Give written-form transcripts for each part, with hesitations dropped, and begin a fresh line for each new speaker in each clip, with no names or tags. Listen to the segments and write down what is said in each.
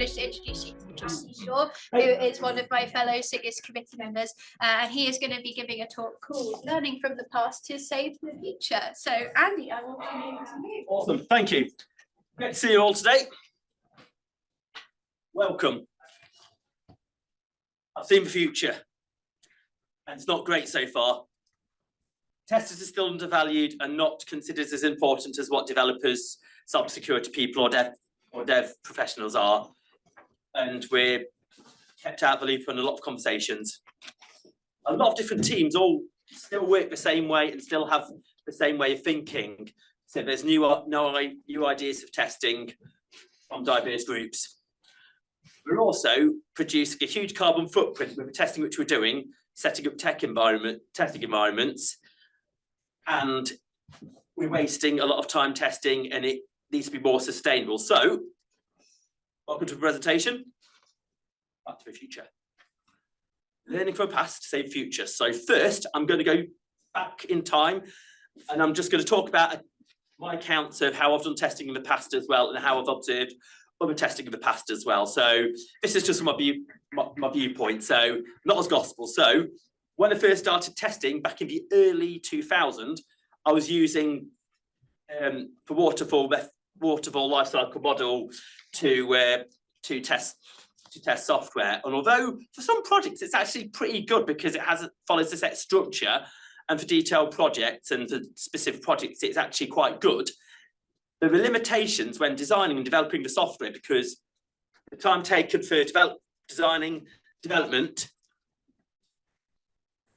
privileged to introduce you to Justin Shaw, who is one of my fellow Singers Committee members, and he is going to be giving a talk called Learning from the Past to Save the Future. So, Andy, I will come over to you.
Awesome, thank you. Great to see you all today. Welcome. I've seen the future, and it's not great so far. Testers are still undervalued and not considered as important as what developers, cybersecurity people or dev professionals are. And we're kept out of the loop on a lot of conversations. A lot of different teams all still work the same way and still have the same way of thinking. So there's new ideas of testing from diverse groups. We're also producing a huge carbon footprint with the testing which we're doing, setting up testing environments, and we're wasting a lot of time testing, and it needs to be more sustainable. So, welcome to the presentation. Back to the future. Learning from the past to save the future. So first, I'm going to go back in time, and I'm just going to talk about my accounts of how I've done testing in the past as well, and how I've observed other testing in the past as well. So this is just my viewpoint, so not as gospel. So when I first started testing back in the early 2000s, I was using the waterfall lifecycle model to test software. And although for some projects it's actually pretty good because it follows a set structure, and for detailed projects and for specific projects it's actually quite good, there were limitations when designing and developing the software because the time taken for development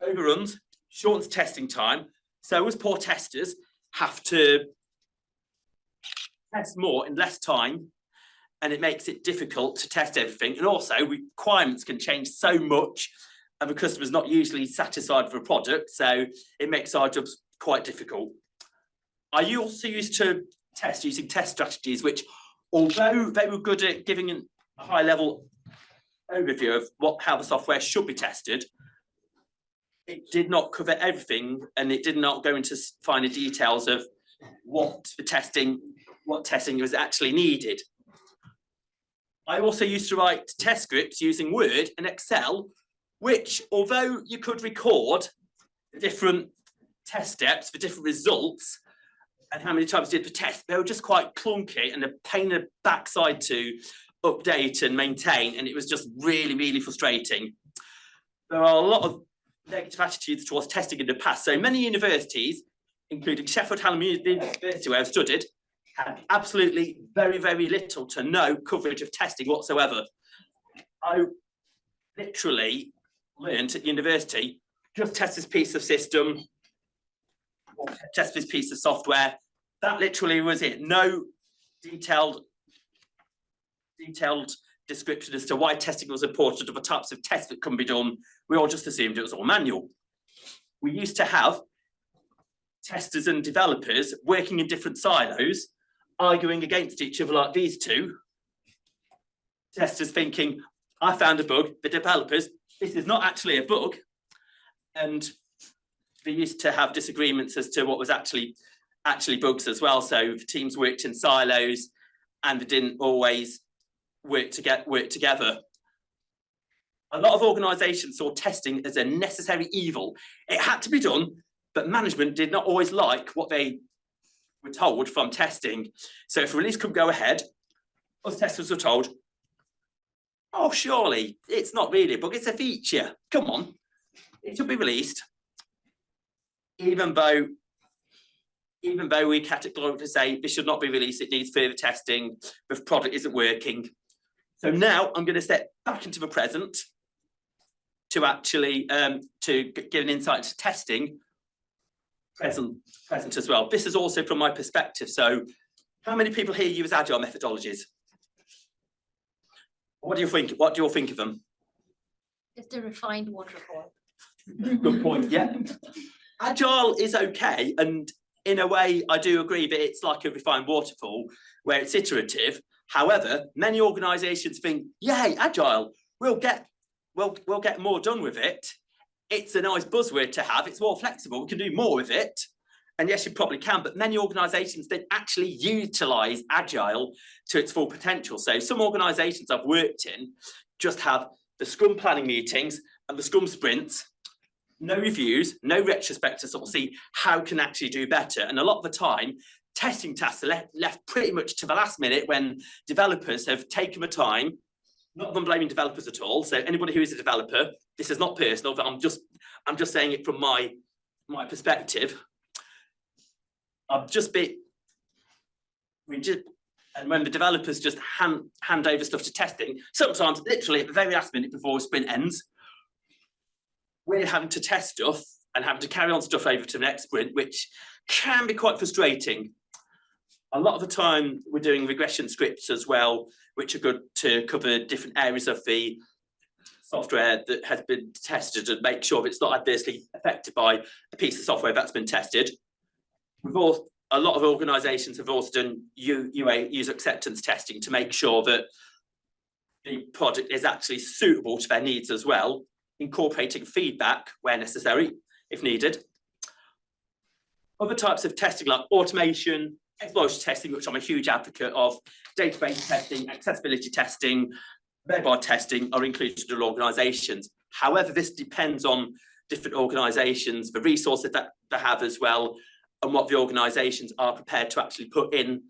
overruns, shortens testing time. So as poor testers have to test more in less time, and it makes it difficult to test everything. And also requirements can change so much, and the customer's not usually satisfied with a product, so it makes our jobs quite difficult. I also used to test using test strategies, which, although they were good at giving a high level overview of how the software should be tested, it did not cover everything, and it did not go into finer details of what testing was actually needed. I also used to write test scripts using Word and Excel, which, although you could record different test steps for different results and how many times you did the test, they were just quite clunky and a pain in the backside to update and maintain, and it was just really, really frustrating. There are a lot of negative attitudes towards testing in the past. So many universities, including Sheffield Hallam University, where I've studied, had absolutely very, very little to no coverage of testing whatsoever. I literally learned at university, just test this piece of system, or test this piece of software. That literally was it. No detailed description as to why testing was important or the types of tests that can be done. We all just assumed it was all manual. We used to have testers and developers working in different silos, arguing against each other like these two. Testers thinking, I found a bug. The developers, this is not actually a bug. And they used to have disagreements as to what was actually bugs as well. So the teams worked in silos and they didn't always work together. A lot of organisations saw testing as a necessary evil. It had to be done, but management did not always like what they were told from testing. So if a release couldn't go ahead, us testers were told, oh, surely it's not really a bug, it's a feature. Come on, it should be released. Even though we categorically say this should not be released, it needs further testing, the product isn't working. So now I'm going to step back into the present to actually to give an insight to testing present as well. This is also from my perspective. So how many people here use agile methodologies? What do you think? What do you all think of them?
It's the refined waterfall.
Good point. Yeah. Agile is okay, and in a way I do agree that it's like a refined waterfall where it's iterative. However, many organisations think, yay, agile, we'll get more done with it. It's a nice buzzword to have, it's more flexible, we can do more with it. And yes, you probably can, but many organisations don't actually utilise Agile to its full potential. So some organisations I've worked in just have the Scrum planning meetings and the Scrum sprints, no reviews, no retrospect to sort of see how can actually do better. And a lot of the time, testing tasks are left pretty much to the last minute when developers have taken the time. Not that I'm blaming developers at all. So anybody who is a developer, this is not personal, but I'm just saying it from my perspective. And when the developers just hand over stuff to testing, sometimes literally at the very last minute before a sprint ends, we're having to test stuff and having to carry on stuff over to the next sprint, which can be quite frustrating. A lot of the time we're doing regression scripts as well, which are good to cover different areas of the software that has been tested and make sure it's not adversely affected by a piece of software that's been tested. A lot of organisations have also done UA, user acceptance testing, to make sure that the project is actually suitable to their needs as well, incorporating feedback where necessary, if needed. Other types of testing like automation, exploratory testing, which I'm a huge advocate of, database testing, accessibility testing, mobile testing are included in organisations. However, this depends on different organisations, the resources that they have as well, and what the organisations are prepared to actually put into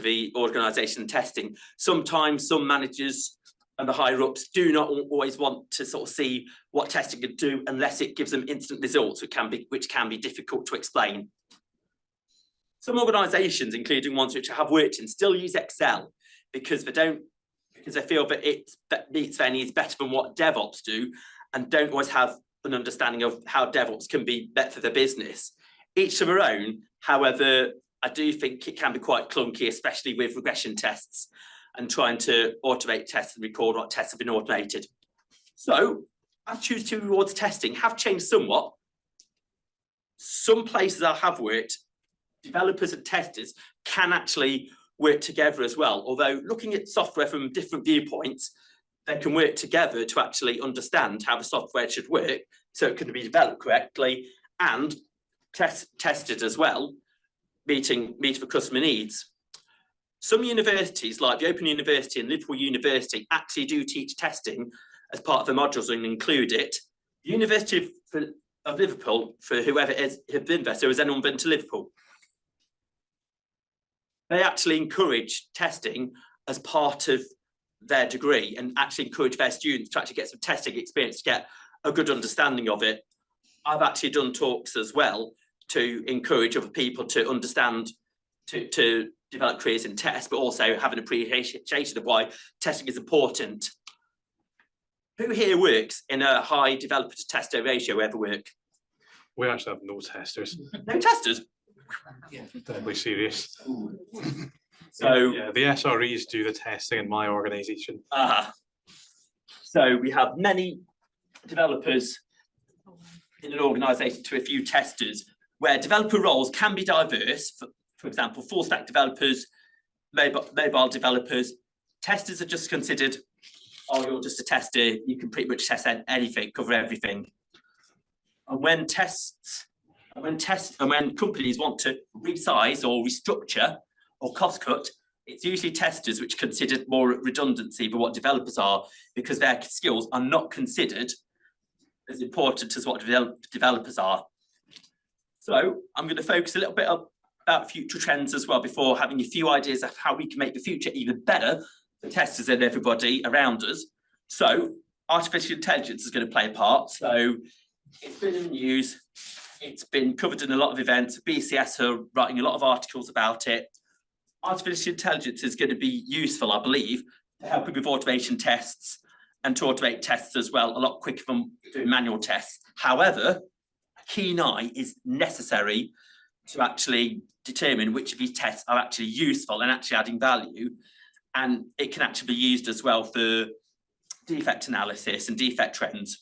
the organisation testing. Sometimes some managers and the higher ups do not always want to sort of see what testing can do unless it gives them instant results, which can be difficult to explain. Some organisations, including ones which I have worked in, still use Excel because they feel that it meets their needs better than what DevOps do, and don't always have an understanding of how DevOps can be better for the business. Each of their own. However, I do think it can be quite clunky, especially with regression tests and trying to automate tests and record what tests have been automated. So attitudes towards testing have changed somewhat. Some places I have worked, developers and testers can actually work together as well. Although looking at software from different viewpoints, they can work together to actually understand how the software should work so it can be developed correctly and tested as well, meeting the customer needs. Some universities, like the Open University and Liverpool University, actually do teach testing as part of the modules and include it. The University of Liverpool, for whoever has been there, so has anyone been to Liverpool? They actually encourage testing as part of their degree and actually encourage their students to actually get some testing experience to get a good understanding of it. I've actually done talks as well to encourage other people to understand, to develop careers in tests, but also have an appreciation of why testing is important. Who here works in a high developer to tester ratio ever work?
We actually have no testers.
No testers?
Yeah, deadly serious.
So
yeah, the SREs do the testing in my organisation.
So we have many developers in an organisation to a few testers, where developer roles can be diverse. For example, full stack developers, mobile developers. Testers are just considered, oh, you're just a tester, you can pretty much test anything, cover everything. And when companies want to resize or restructure or cost cut, it's usually testers which are considered more redundancy than what developers are, because their skills are not considered as important as what developers are. So I'm going to focus a little bit about future trends as well, before having a few ideas of how we can make the future even better for testers and everybody around us. So artificial intelligence is going to play a part. So it's been in the news, it's been covered in a lot of events. BCS are writing a lot of articles about it. Artificial intelligence is going to be useful, I believe, to help with automation tests and to automate tests as well, a lot quicker than doing manual tests. However, a keen eye is necessary to actually determine which of these tests are actually useful and actually adding value. And it can actually be used as well for defect analysis and defect trends.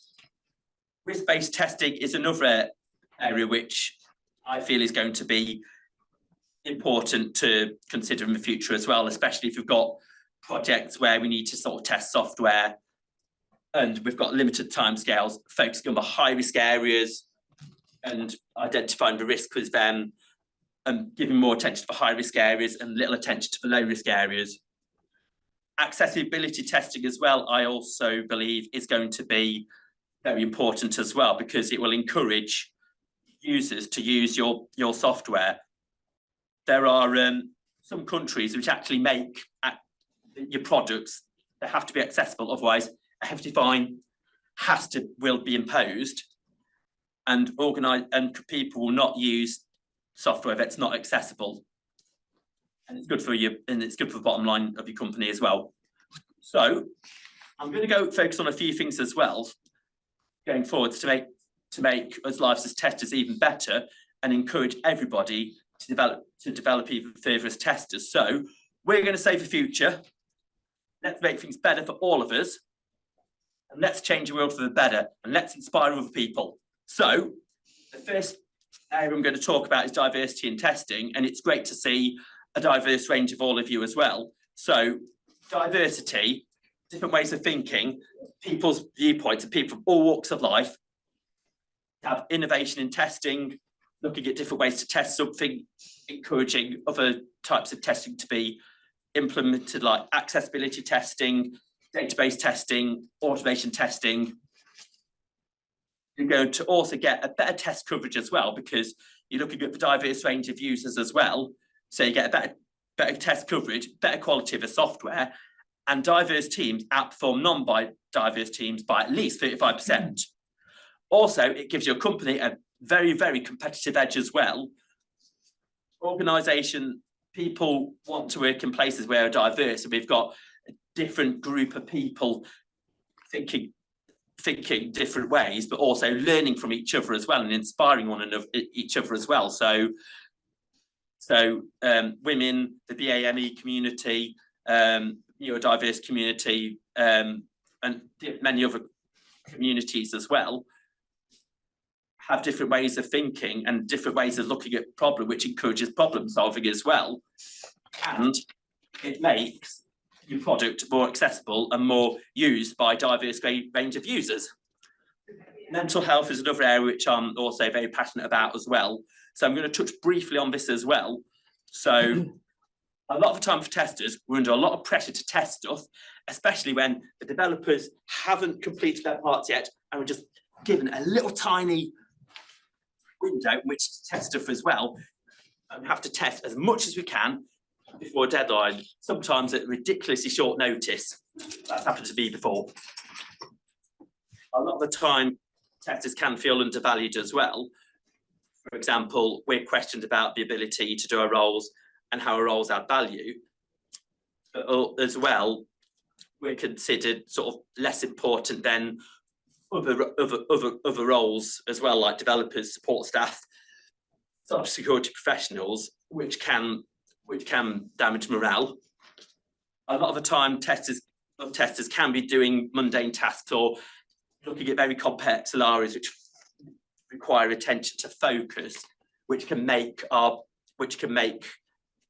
Risk-based testing is another area which I feel is going to be important to consider in the future as well, especially if you've got projects where we need to sort of test software and we've got limited timescales, focusing on the high risk areas and identifying the risk with them, and giving more attention to the high risk areas and little attention to the low risk areas. Accessibility testing as well, I also believe, is going to be very important as well, because it will encourage users to use your software. There are some countries which actually make your products, they have to be accessible, otherwise a hefty fine will be imposed, and people will not use software that's not accessible. And it's good for you, and it's good for the bottom line of your company as well. So I'm going to go focus on a few things as well going forwards to make us lives as testers even better, and encourage everybody to develop even further as testers. So we're going to save the future. Let's make things better for all of us, and let's change the world for the better, and let's inspire other people. So the first area I'm going to talk about is diversity in testing, and it's great to see a diverse range of all of you as well. So diversity, different ways of thinking, people's viewpoints, and people from all walks of life, have innovation in testing, looking at different ways to test something, encouraging other types of testing to be implemented, like accessibility testing, database testing, automation testing. You're going to also get a better test coverage as well, because you're looking at the diverse range of users as well. So you get a better test coverage, better quality of the software, and diverse teams outperform non-diverse teams by at least 35%. Also, it gives your company a very, very competitive edge as well. People want to work in places where are diverse, and we've got a different group of people thinking different ways, but also learning from each other as well, and inspiring one another, each other as well. So women, the BAME community, neurodiverse community, and many other communities as well, have different ways of thinking and different ways of looking at problem, which encourages problem solving as well. And it makes your product more accessible and more used by a diverse range of users. Mental health is another area which I'm also very passionate about as well. So I'm going to touch briefly on this as well. So a lot of the time for testers, we're under a lot of pressure to test stuff, especially when the developers haven't completed their parts yet, and we're just given a little tiny window in which to test stuff as well, and have to test as much as we can before a deadline, sometimes at ridiculously short notice. That's happened to me before. A lot of the time, testers can feel undervalued as well. For example, we're questioned about the ability to do our roles and how our roles add value. But as well, we're considered sort of less important than other roles as well, like developers, support staff, cybersecurity professionals, which can damage morale. A lot of the time, testers can be doing mundane tasks or looking at very complex scenarios which require attention to focus, which can make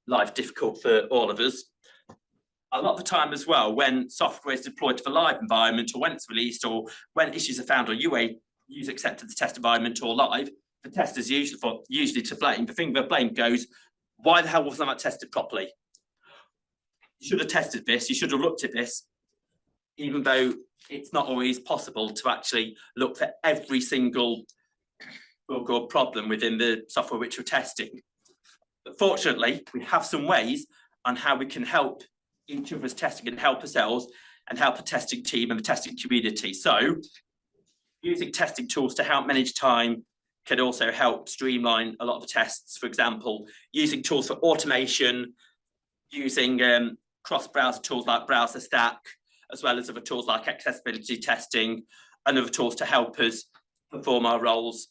life difficult for all of us. A lot of the time as well, when software is deployed to the live environment, or when it's released, or when issues are found on UA, user acceptance test environment or live, the testers usually to blame. The thing the blame goes, why the hell wasn't that tested properly? You should have tested this, you should have looked at this, even though it's not always possible to actually look for every single bug or problem within the software which we're testing. But fortunately, we have some ways on how we can help each other's testing and help ourselves and help a testing team and the testing community. So using testing tools to help manage time can also help streamline a lot of the tests. For example, using tools for automation, using cross-browser tools like BrowserStack, as well as other tools like accessibility testing and other tools to help us perform our roles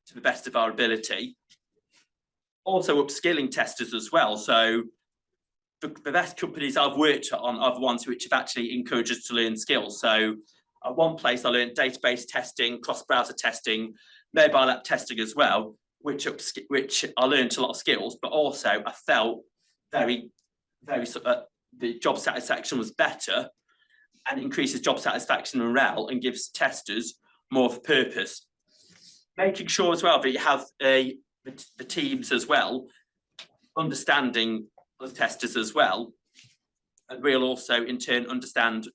to the best of our ability. Also upskilling testers as well. So the best companies I've worked on are the ones which have actually encouraged us to learn skills. So at one place I learned database testing, cross-browser testing, mobile app testing as well, which I learned a lot of skills, but also I felt the job satisfaction was better, and increases job satisfaction and morale and gives testers more of a purpose. Making sure as well that you have the teams as well, understanding the testers as well, and we'll also in turn understand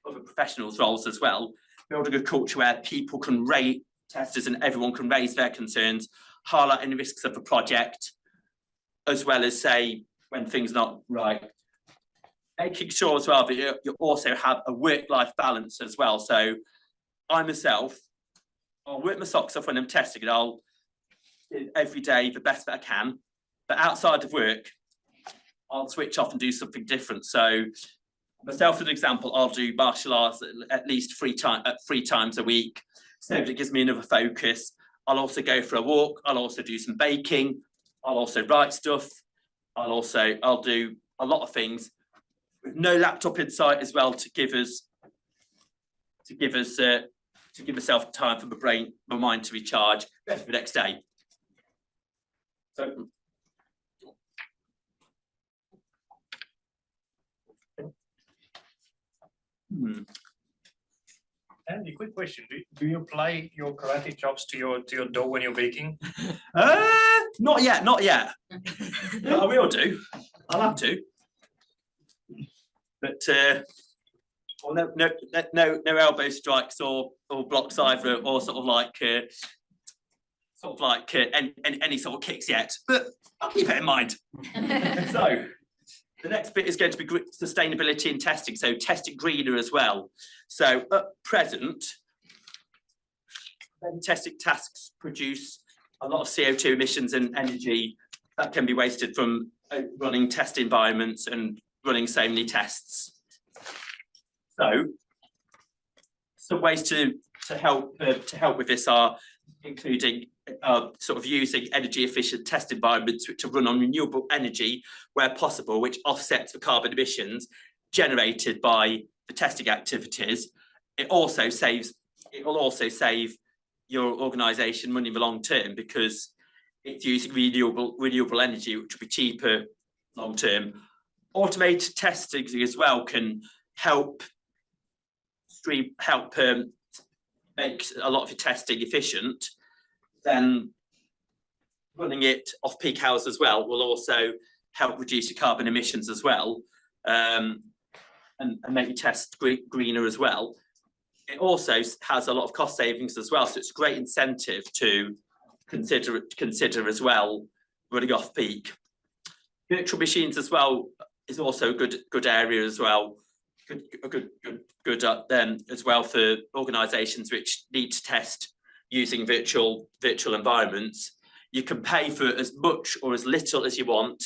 other professionals' roles as well, building a culture where people can rate testers and everyone can raise their concerns, highlight any risks of a project, as well as say when things are not right. Making sure as well that you also have a work-life balance as well. So I myself, I'll work my socks off when I'm testing and I'll do every day the best that I can, but outside of work, I'll switch off and do something different. So myself, as an example, I'll do martial arts at least 3 times a week. So it gives me another focus. I'll also go for a walk. I'll also do some baking. I'll also write stuff. I'll do a lot of things with no laptop in sight as well to give myself time for my mind to recharge ready for the next day. So.
Andy, quick question. Do you apply your karate chops to your dough when you're baking?
Not yet. But I will do. I'll have to. But well, no elbow strikes or blocks either, or sort of like any sort of kicks yet. But I'll keep it in mind. So. The next bit is going to be sustainability and testing, so test it greener as well. So at present, testing tasks produce a lot of CO2 emissions and energy that can be wasted from running test environments and running so many tests. So some ways to help with this are including sort of using energy efficient test environments which are run on renewable energy where possible, which offsets the carbon emissions generated by the testing activities. It will also save your organisation money in the long term because it's using renewable energy, which will be cheaper long term. Automated testing as well can help make a lot of your testing efficient. Then running it off peak hours as well will also help reduce your carbon emissions as well, and make your tests greener as well. It also has a lot of cost savings as well, so it's a great incentive to consider as well running off peak. Virtual machines as well is also a good area as well. Good as well for organisations which need to test using virtual environments. You can pay for as much or as little as you want,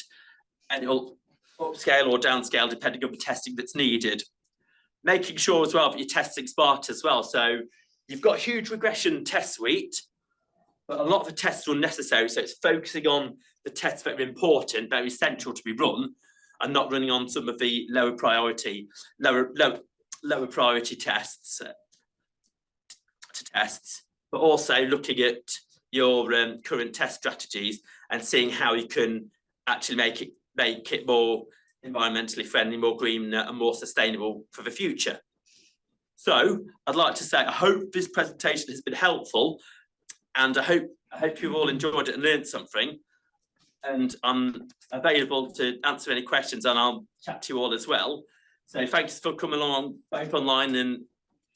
and it'll upscale or downscale depending on the testing that's needed. Making sure as well that you're testing smart as well. So you've got a huge regression test suite, but a lot of the tests are unnecessary. So it's focusing on the tests that are important, very essential to be run, and not running on some of the lower priority tests but also looking at your current test strategies and seeing how you can actually make it more environmentally friendly, more green and more sustainable for the future. So I'd like to say I hope this presentation has been helpful, and I hope you've all enjoyed it and learned something. And I'm available to answer any questions, and I'll chat to you all as well. So thanks for coming along both online and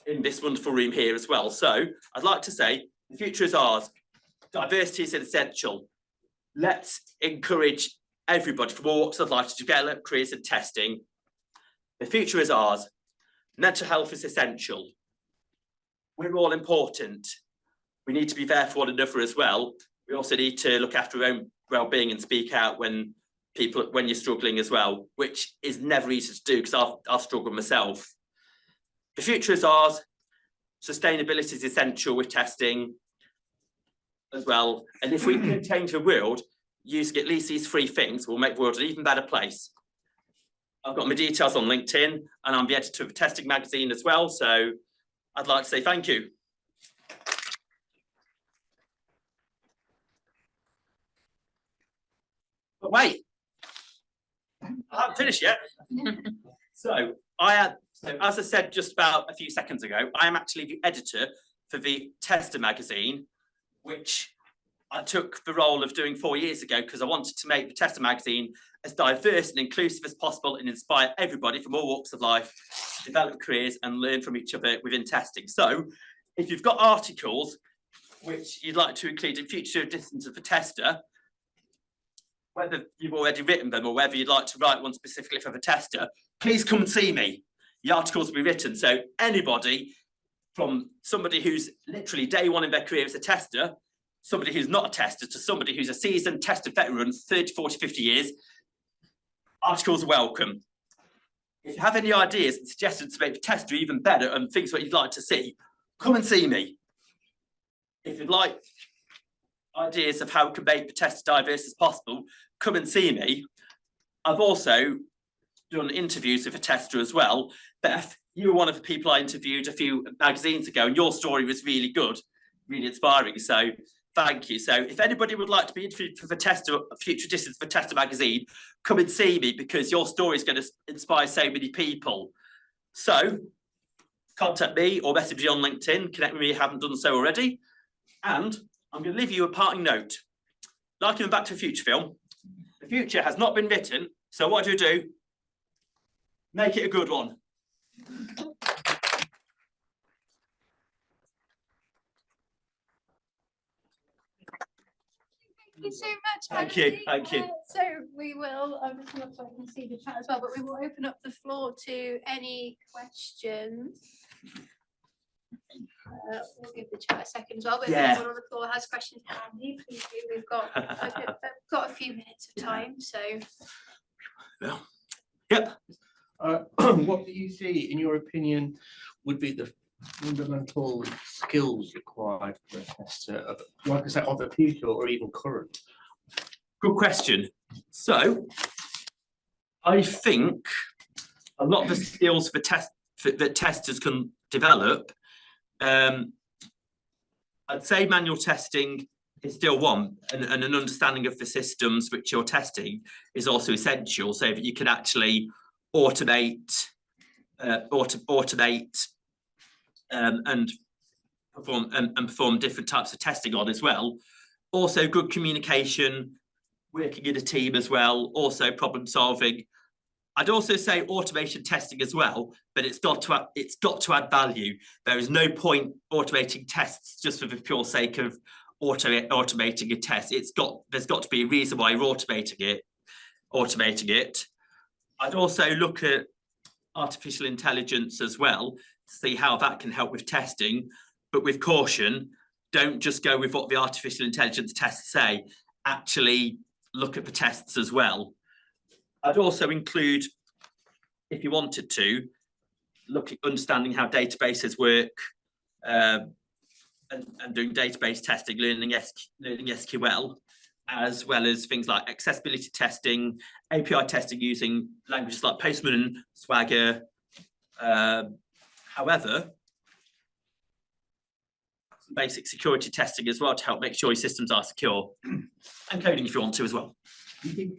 in this wonderful room here as well. So I'd like to say the future is ours. Diversity is essential. Let's encourage everybody from all walks of life to develop careers in testing. The future is ours. Mental health is essential. We're all important. We need to be there for one another as well. We also need to look after our own well-being and speak out when you're struggling as well, which is never easy to do because I've struggled myself. The future is ours. Sustainability is essential with testing as well. And if we can change the world using at least these 3 things, we'll make the world an even better place. I've got my details on LinkedIn, and I'm the editor of Testing Magazine as well. So I'd like to say thank you. But wait, I haven't finished yet. So So as I said just about a few seconds ago, I am actually the editor for the Tester magazine, which I took the role of doing 4 years ago because I wanted to make the Tester magazine as diverse and inclusive as possible and inspire everybody from all walks of life to develop careers and learn from each other within testing. So if you've got articles which you'd like to include in future editions of the Tester, whether you've already written them or whether you'd like to write one specifically for the Tester, please come and see me. The articles will be written. So anybody from somebody who's literally day one in their career as a tester, somebody who's not a tester, to somebody who's a seasoned tester veteran, 30, 40, 50 years, articles are welcome. If you have any ideas and suggestions to make the tester even better and things that you'd like to see, come and see me. If you'd like ideas of how we can make the tester diverse as possible, come and see me. I've also done interviews with a tester as well. Beth, you were one of the people I interviewed a few magazines ago, and your story was really good, really inspiring. So thank you. So if anybody would like to be interviewed for the Tester, future editions for Tester magazine, come and see me because your story is going to inspire so many people. So contact me or message me on LinkedIn, connect with me if you haven't done so already. And I'm going to leave you a parting note. Like in Back to the Future film, the future has not been written, so what do? Make it a good one.
Thank you so much.
Thank you,
Andy.
thank you.
So we will, I'm just going to so I can see the chat as well, but we will open up the floor to any questions. We'll give the chat a second as well, but if
Yeah.
anyone on the floor has questions for Andy, please do. We've got got a few minutes of time, so.
Well, yep.
What do you see, in your opinion, would be the fundamental skills required for a tester, like I said, of the future or even current?
Good question. So I think a lot of the skills for that testers can develop, I'd say manual testing is still one, and an understanding of the systems which you're testing is also essential, so that you can actually automate and perform different types of testing on as well. Also good communication, working in a team as well, also problem solving. I'd also say automation testing as well, but it's got to add value. There is no point automating tests just for the pure sake of automating a test. There's got to be a reason why you're automating it. I'd also look at artificial intelligence as well to see how that can help with testing, but with caution. Don't just go with what the artificial intelligence tests say. Actually look at the tests as well. I'd also include, if you wanted to, look at understanding how databases work, and doing database testing, learning SQL, as well as things like accessibility testing, API testing using languages like Postman and Swagger. However, basic security testing as well to help make sure your systems are secure, and coding if you want to as well.
Do you think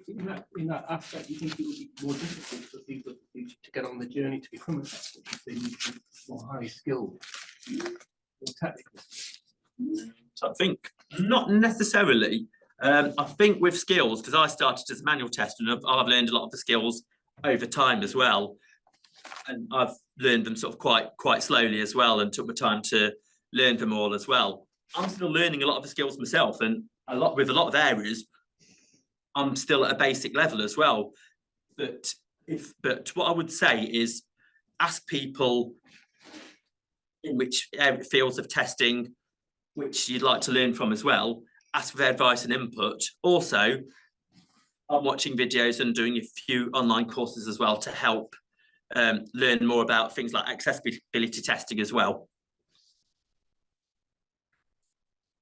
in that aspect, do you think it would be more difficult for people of the future to get on the journey to become a tester if they need to be more highly skilled or technical?
So I think not necessarily. I think with skills, because I started as a manual tester and I've learned a lot of the skills over time as well. And I've learned them sort of quite slowly as well, and took my time to learn them all as well. I'm still learning a lot of the skills myself, and with a lot of areas, I'm still at a basic level as well. But what I would say is ask people in which fields of testing which you'd like to learn from as well. Ask for their advice and input. Also, I'm watching videos and doing a few online courses as well to help learn more about things like accessibility testing as well.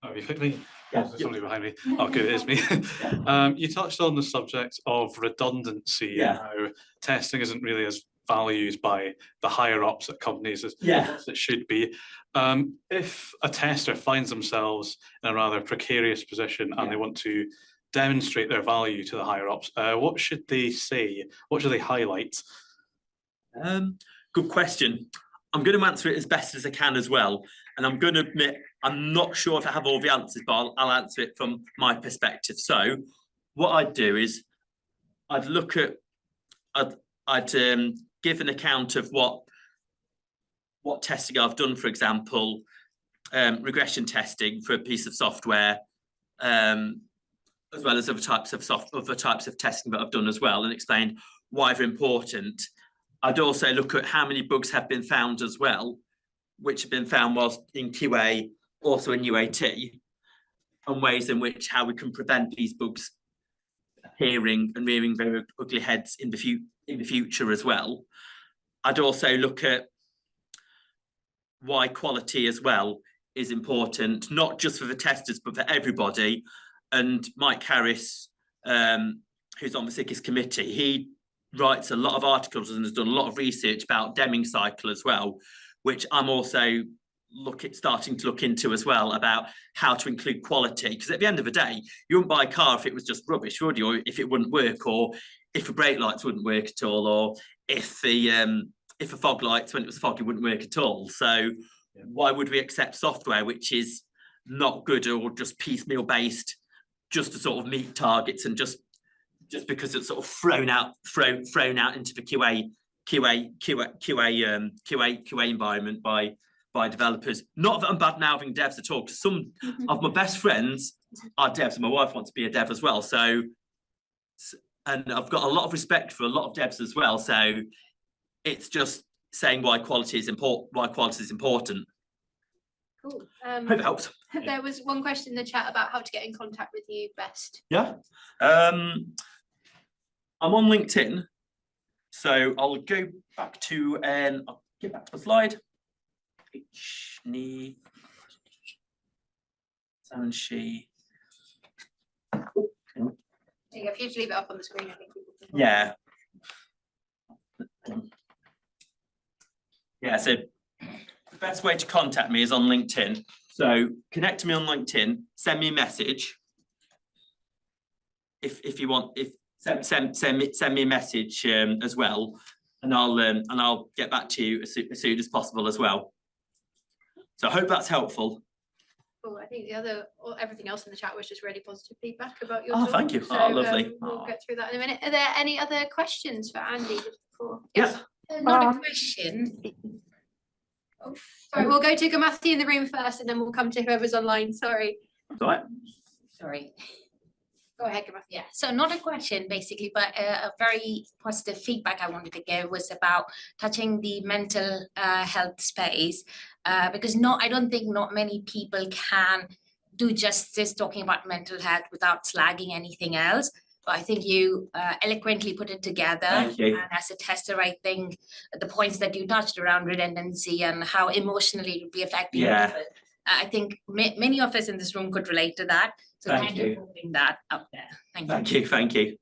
Oh, you picked me?
Yeah.
Oh, somebody behind me. Oh, good, it is me. You touched on the subject of redundancy and how testing isn't really as valued by the higher ups at companies as it should be. If a tester finds themselves in a rather precarious position and they want to demonstrate their value to the higher ups, what should they say? What should they highlight?
Good question. I'm going to answer it as best as I can as well. And I'm going to admit, I'm not sure if I have all the answers, but I'll answer it from my perspective. So what I'd do is I'd look at, I'd give an account of what testing I've done, for example, regression testing for a piece of software, as well as other types of testing that I've done as well, and explain why they're important. I'd also look at how many bugs have been found as well, which have been found whilst in QA, also in UAT, and ways in which how we can prevent these bugs appearing and rearing very ugly heads in the future as well. I'd also look at why quality as well is important, not just for the testers, but for everybody. And Mike Harris, who's on the SIGIS committee, he writes a lot of articles and has done a lot of research about Deming cycle as well, which I'm also starting to look into as well, about how to include quality. Because at the end of the day, you wouldn't buy a car if it was just rubbish, would you? Or if it wouldn't work, or if the brake lights wouldn't work at all, or if the fog lights when it was foggy wouldn't work at all. So why would we accept software which is not good or just piecemeal based, just to sort of meet targets, and just because it's sort of thrown out into the QA environment by developers? Not that I'm bad mouthing devs at all, because some of my best friends are devs, and my wife wants to be a dev as well. So, and I've got a lot of respect for a lot of devs as well. So it's just saying why quality is important.
Cool.
Hope it helps.
There was one question in the chat about how to get in contact with you best.
Yeah. I'm on LinkedIn, so I'll go back to I'll get back to the slide. Sanshi.
If you just leave it up on the screen, I think people can.
Yeah. Yeah, so the best way to contact me is on LinkedIn. So connect to me on LinkedIn, send me a message. If you want, send me a message as well, and I'll get back to you as soon as possible as well. So I hope that's helpful.
Cool. I think everything else in the chat was just really positive feedback about your
Oh,
talk.
thank you.
So,
Lovely.
We'll get through that in a minute. Are there any other questions for Andy just before?
Yeah.
Not a question.
Oh, sorry, we'll go to Gamathi in the room first, and then we'll come to whoever's online. Sorry.
All right.
Sorry.
Go ahead, Gamathi.
Yeah, so not a question basically, but a very positive feedback I wanted to give was about touching the mental health space, because I don't think not many people can do justice talking about mental health without slagging anything else. But I think you eloquently put it together.
Thank you.
And as a tester, I think the points that you touched around redundancy and how emotionally it would be affecting people, I think many of us in this room could relate to that. So thank you for putting that up there. Thank you.
Thank you.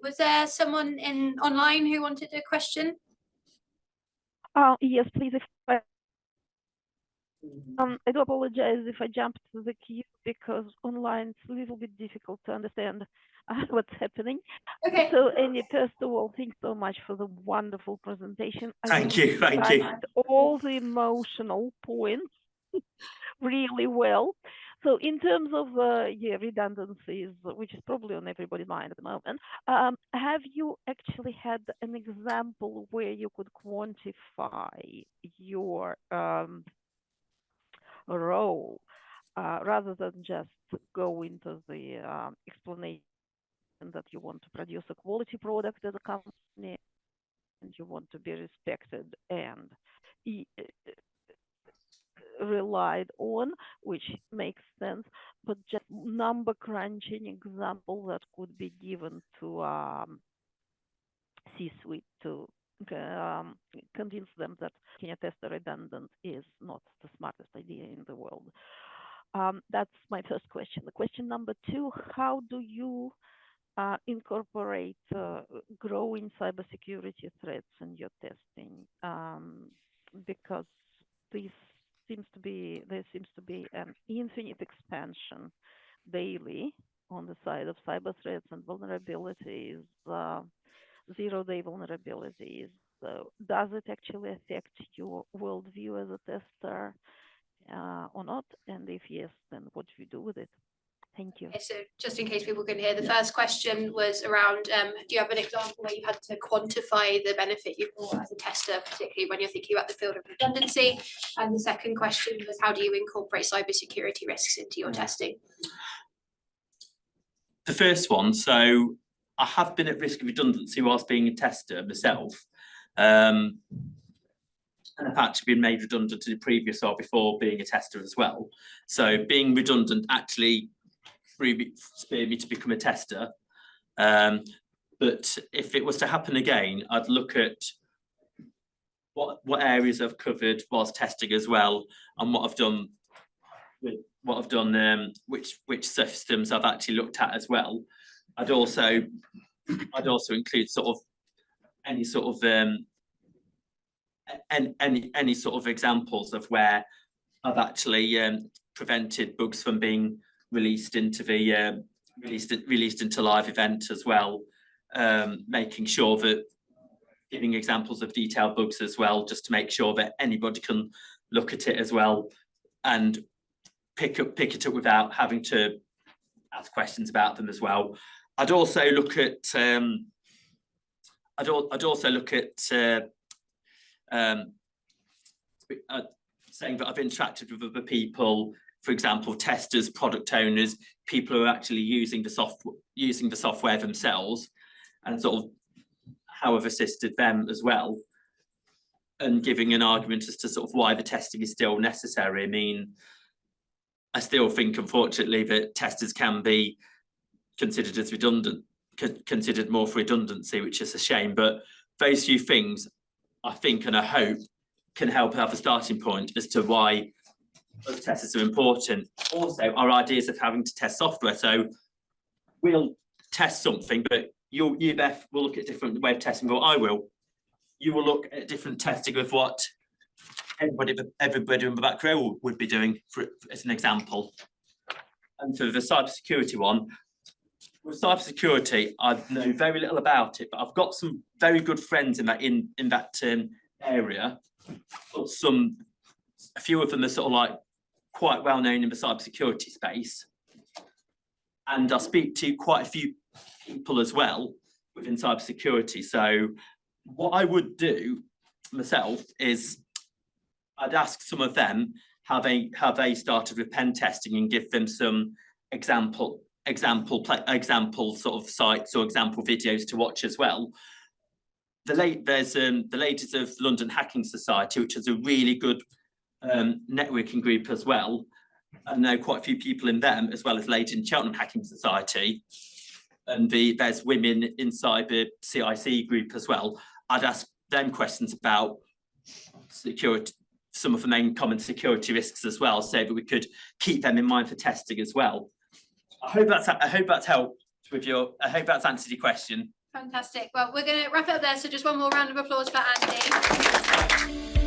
Was there someone online who wanted a question?
Yes, please. I do apologize if I jumped to the queue, because online it's a little bit difficult to understand what's happening.
Okay.
So, Andy, first of all, thanks so much for the wonderful presentation.
Thank you. Thank you.
All the emotional points really well. So in terms of redundancies, which is probably on everybody's mind at the moment, have you actually had an example where you could quantify your role rather than just go into the explanation that you want to produce a quality product as a company and you want to be respected and relied on, which makes sense, but just number crunching example that could be given to C-suite to convince them that senior tester redundant is not the smartest idea in the world. That's my first question. The question number two, how do you incorporate growing cybersecurity threats in your testing? Because there seems to be an infinite expansion daily on the side of cyber threats and vulnerabilities, zero-day vulnerabilities, does it actually affect your worldview as a tester or not? And if yes, then what do you do with it? Thank you.
Okay, so just in case people can hear, the first question was around, do you have an example where you had to quantify the benefit you brought as a tester, particularly when you're thinking about the field of redundancy? And the second question was, how do you incorporate cybersecurity risks into your testing?
The first one, so I have been at risk of redundancy whilst being a tester myself. And I've actually been made redundant in the previous or before being a tester as well. So being redundant actually spurred me to become a tester. But if it was to happen again, I'd look at what areas I've covered whilst testing as well, and what I've done which systems I've actually looked at as well. I'd also include sort of any sort of any sort of examples of where I've actually prevented bugs from being released into the released into live event as well, making sure that giving examples of detailed bugs as well, just to make sure that anybody can look at it as well and pick it up without having to ask questions about them as well. I'd also look at saying that I've interacted with other people, for example, testers, product owners, people who are actually using the software themselves, and sort of how I've assisted them as well, and giving an argument as to sort of why the testing is still necessary. I mean, I still think, unfortunately, that testers can be considered as redundant, considered more for redundancy, which is a shame. But those few things, I think, and I hope, can help have a starting point as to why those testers are important. Also, our ideas of having to test software. So we'll test something, but you Beth will look at a different way of testing, or I will. You will look at different testing of what everybody in the back row would be doing, as an example. And for the cybersecurity one, with cybersecurity, I know very little about it, but I've got some very good friends in that area. But a few of them are sort of like quite well known in the cybersecurity space, and I speak to quite a few people as well within cybersecurity. So what I would do myself is I'd ask some of them how they started with pen testing, and give them some example sort of sites or example videos to watch as well. There's the Ladies of London Hacking Society, which is a really good networking group as well. I know quite a few people in them, as well as Ladies in Cheltenham Hacking Society, and there's Women in Cyber CIC group as well. I'd ask them questions about security, some of the main common security risks as well, so that we could keep them in mind for testing as well. I hope that's helped with I hope that's answered your question.
Fantastic. Well, we're going to wrap it up there. So just one more round of applause for Andy.